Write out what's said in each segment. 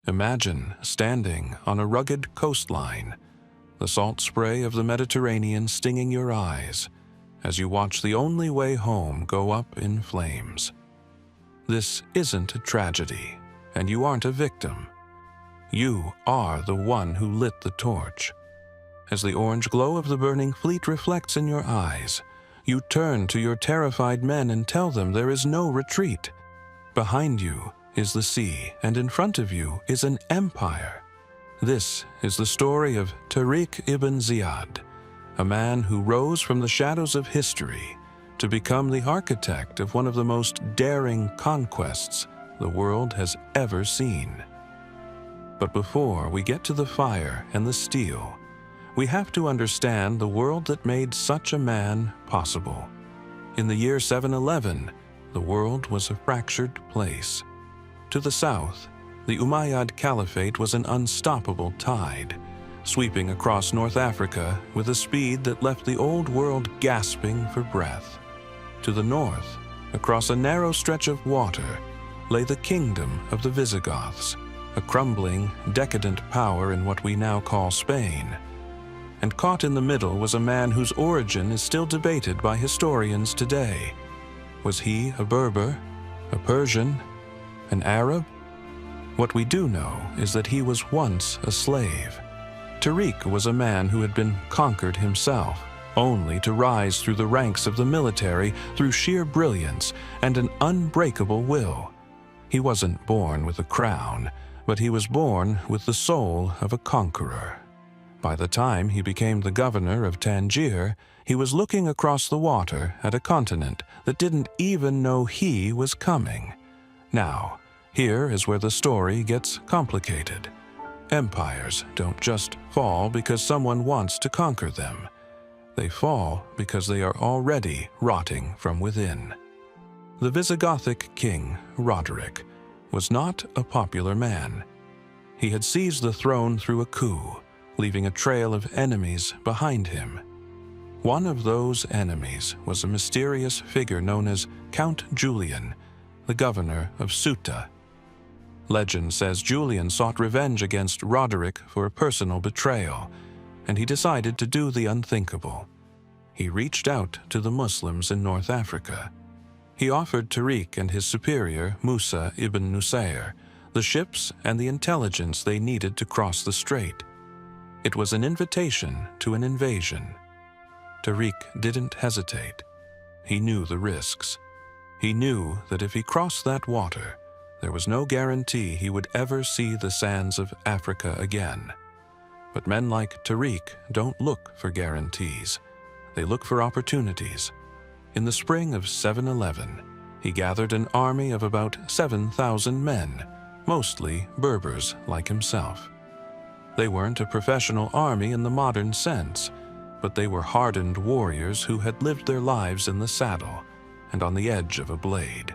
Imagine standing on a rugged coastline, the salt spray of the Mediterranean stinging your eyes as you watch the only way home go up in flames. This isn't a tragedy, and you aren't a victim. You are the one who lit the torch. As the orange glow of the burning fleet reflects in your eyes, you turn to your terrified men and tell them there is no retreat. Behind you is the sea, and in front of you is an empire. This is the story of Tariq Ibn Ziyad, a man who rose from the shadows of history to become the architect of one of the most daring conquests the world has ever seen. But before we get to the fire and the steel, we have to understand the world that made such a man possible. In the year 711, the world was a fractured place. To the south, the Umayyad Caliphate was an unstoppable tide, sweeping across North Africa with a speed that left the old world gasping for breath. To the north, across a narrow stretch of water, lay the kingdom of the Visigoths, a crumbling, decadent power in what we now call Spain. And caught in the middle was a man whose origin is still debated by historians today. Was he a Berber, a Persian, an Arab? What we do know is that he was once a slave. Tariq was a man who had been conquered himself, only to rise through the ranks of the military through sheer brilliance and an unbreakable will. He wasn't born with a crown, but he was born with the soul of a conqueror. By the time he became the governor of Tangier, he was looking across the water at a continent that didn't even know he was coming. Now, here is where the story gets complicated. Empires don't just fall because someone wants to conquer them. They fall because they are already rotting from within. The Visigothic king, Roderic, was not a popular man. He had seized the throne through a coup, leaving a trail of enemies behind him. One of those enemies was a mysterious figure known as Count Julian, the governor of Ceuta. Legend says Julian sought revenge against Roderic for a personal betrayal, and he decided to do the unthinkable. He reached out to the Muslims in North Africa. He offered Tariq and his superior, Musa ibn Nusayr, the ships and the intelligence they needed to cross the strait. It was an invitation to an invasion. Tariq didn't hesitate. He knew the risks. He knew that if he crossed that water, there was no guarantee he would ever see the sands of Africa again. But men like Tariq don't look for guarantees. They look for opportunities. In the spring of 711, he gathered an army of about 7,000 men, mostly Berbers like himself. They weren't a professional army in the modern sense, but they were hardened warriors who had lived their lives in the saddle and on the edge of a blade.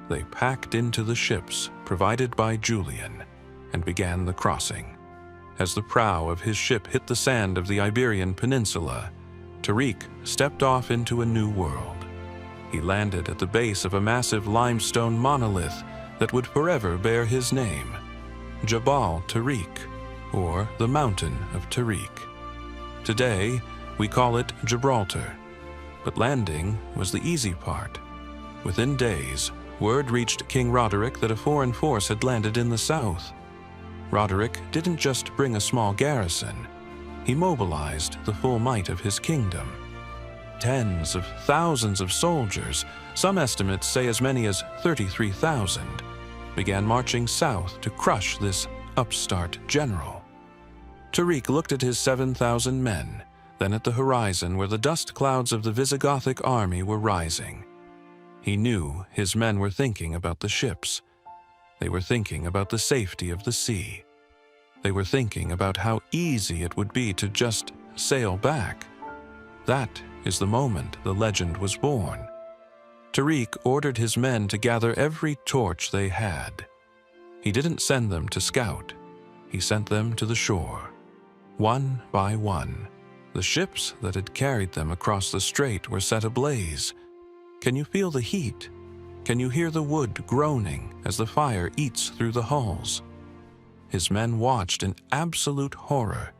They packed into the ships provided by Julian and began the crossing. As the prow of his ship hit the sand of the Iberian Peninsula, Tariq stepped off into a new world. He landed at the base of a massive limestone monolith that would forever bear his name, Jabal Tariq, or the Mountain of Tariq. Today, we call it Gibraltar, but landing was the easy part. Within days, word reached King Roderic that a foreign force had landed in the south. Roderic didn't just bring a small garrison. He mobilized the full might of his kingdom. Tens of thousands of soldiers, some estimates say as many as 33,000, began marching south to crush this upstart general. Tariq looked at his 7,000 men, then at the horizon where the dust clouds of the Visigothic army were rising. He knew his men were thinking about the ships. They were thinking about the safety of the sea. They were thinking about how easy it would be to just sail back. That is the moment the legend was born. Tariq ordered his men to gather every torch they had. He didn't send them to scout. He sent them to the shore. One by one, the ships that had carried them across the strait were set ablaze. Can you feel the heat? Can you hear the wood groaning as the fire eats through the hulls? His men watched in absolute horror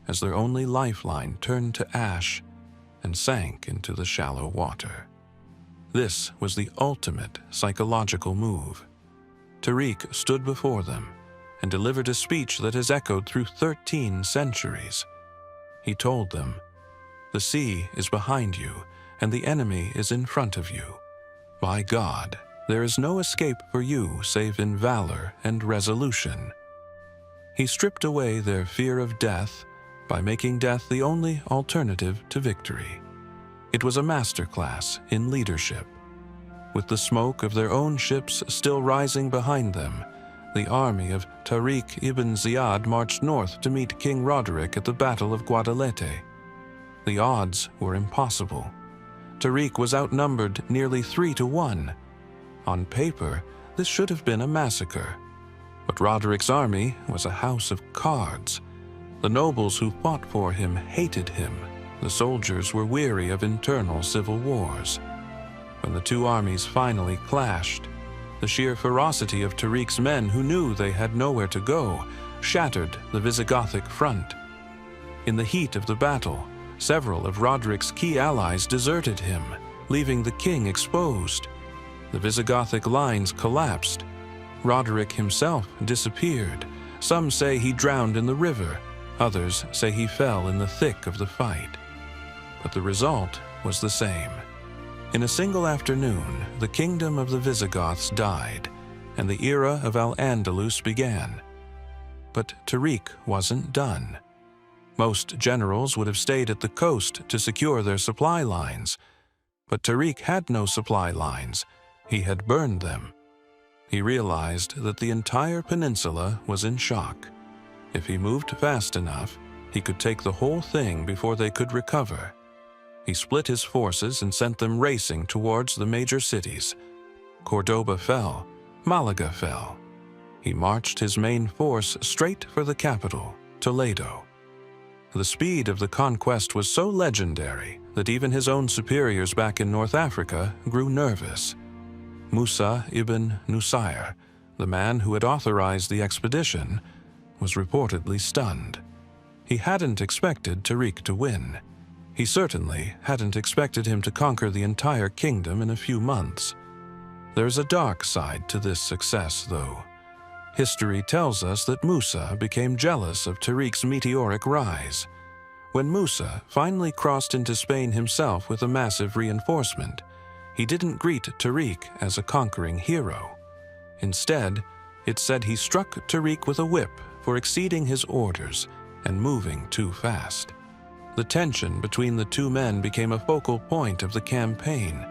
as their only lifeline turned to ash and sank into the shallow water. This was the ultimate psychological move. Tariq stood before them and delivered a speech that has echoed through 13 centuries. He told them, "The sea is behind you, and the enemy is in front of you. By God, there is no escape for you save in valor and resolution." He stripped away their fear of death by making death the only alternative to victory. It was a masterclass in leadership. With the smoke of their own ships still rising behind them, the army of Tariq Ibn Ziyad marched north to meet King Roderic at the Battle of Guadalete. The odds were impossible. Tariq was outnumbered nearly 3-1. On paper, this should have been a massacre. But Roderic's army was a house of cards. The nobles who fought for him hated him. The soldiers were weary of internal civil wars. When the two armies finally clashed, the sheer ferocity of Tariq's men, who knew they had nowhere to go, shattered the Visigothic front. In the heat of the battle, several of Roderic's key allies deserted him, leaving the king exposed. The Visigothic lines collapsed. Roderic himself disappeared. Some say he drowned in the river. Others say he fell in the thick of the fight. But the result was the same. In a single afternoon, the kingdom of the Visigoths died, and the era of Al-Andalus began. But Tariq wasn't done. Most generals would have stayed at the coast to secure their supply lines. But Tariq had no supply lines. He had burned them. He realized that the entire peninsula was in shock. If he moved fast enough, he could take the whole thing before they could recover. He split his forces and sent them racing towards the major cities. Cordoba fell. Malaga fell. He marched his main force straight for the capital, Toledo. The speed of the conquest was so legendary that even his own superiors back in North Africa grew nervous. Musa ibn Nusayr, the man who had authorized the expedition, was reportedly stunned. He hadn't expected Tariq to win. He certainly hadn't expected him to conquer the entire kingdom in a few months. There's a dark side to this success, though. History tells us that Musa became jealous of Tariq's meteoric rise. When Musa finally crossed into Spain himself with a massive reinforcement, he didn't greet Tariq as a conquering hero. Instead, it said he struck Tariq with a whip for exceeding his orders and moving too fast. The tension between the two men became a focal point of the campaign.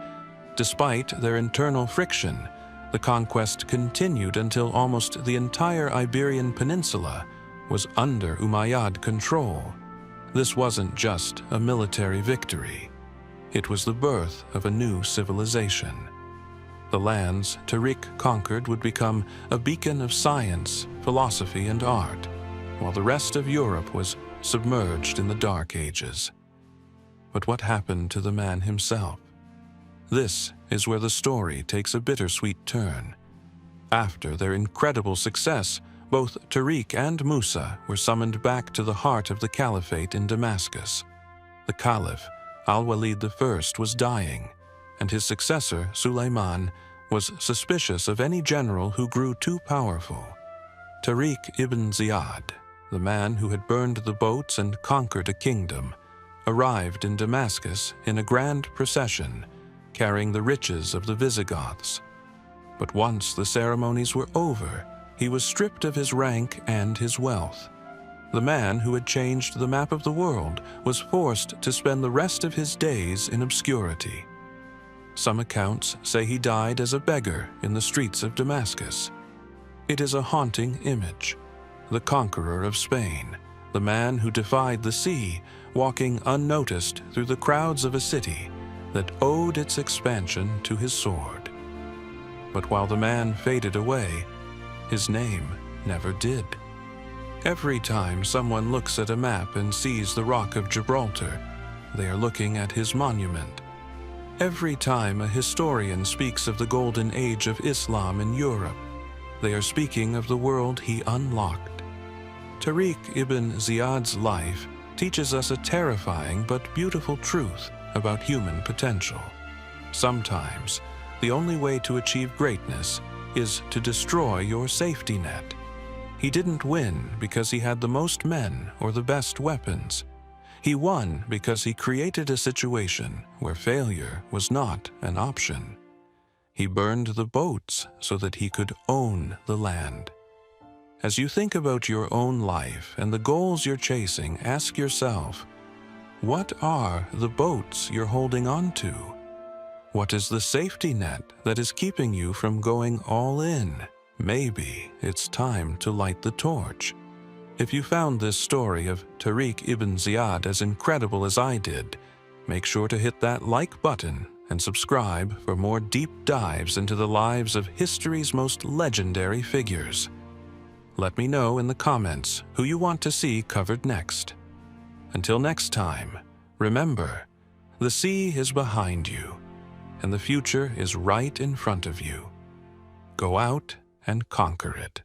Despite their internal friction, the conquest continued until almost the entire Iberian Peninsula was under Umayyad control. This wasn't just a military victory. It was the birth of a new civilization. The lands Tariq conquered would become a beacon of science, philosophy, and art, while the rest of Europe was submerged in the Dark Ages. But what happened to the man himself? This is where the story takes a bittersweet turn. After their incredible success, both Tariq and Musa were summoned back to the heart of the caliphate in Damascus. The caliph, Al-Walid I, was dying, and his successor, Sulayman, was suspicious of any general who grew too powerful. Tariq Ibn Ziyad, the man who had burned the boats and conquered a kingdom, arrived in Damascus in a grand procession, carrying the riches of the Visigoths. But once the ceremonies were over, he was stripped of his rank and his wealth. The man who had changed the map of the world was forced to spend the rest of his days in obscurity. Some accounts say he died as a beggar in the streets of Damascus. It is a haunting image. The conqueror of Spain, the man who defied the sea, walking unnoticed through the crowds of a city that owed its expansion to his sword. But while the man faded away, his name never did. Every time someone looks at a map and sees the Rock of Gibraltar, they are looking at his monument. Every time a historian speaks of the golden age of Islam in Europe, they are speaking of the world he unlocked. Tariq Ibn Ziyad's life teaches us a terrifying but beautiful truth about human potential. Sometimes, the only way to achieve greatness is to destroy your safety net. He didn't win because he had the most men or the best weapons. He won because he created a situation where failure was not an option. He burned the boats so that he could own the land. As you think about your own life and the goals you're chasing, ask yourself, what are the boats you're holding on to? What is the safety net that is keeping you from going all in? Maybe it's time to light the torch. If you found this story of Tariq Ibn Ziyad as incredible as I did, make sure to hit that like button and subscribe for more deep dives into the lives of history's most legendary figures. Let me know in the comments who you want to see covered next. Until next time, remember, the sea is behind you, and the future is right in front of you. Go out and conquer it.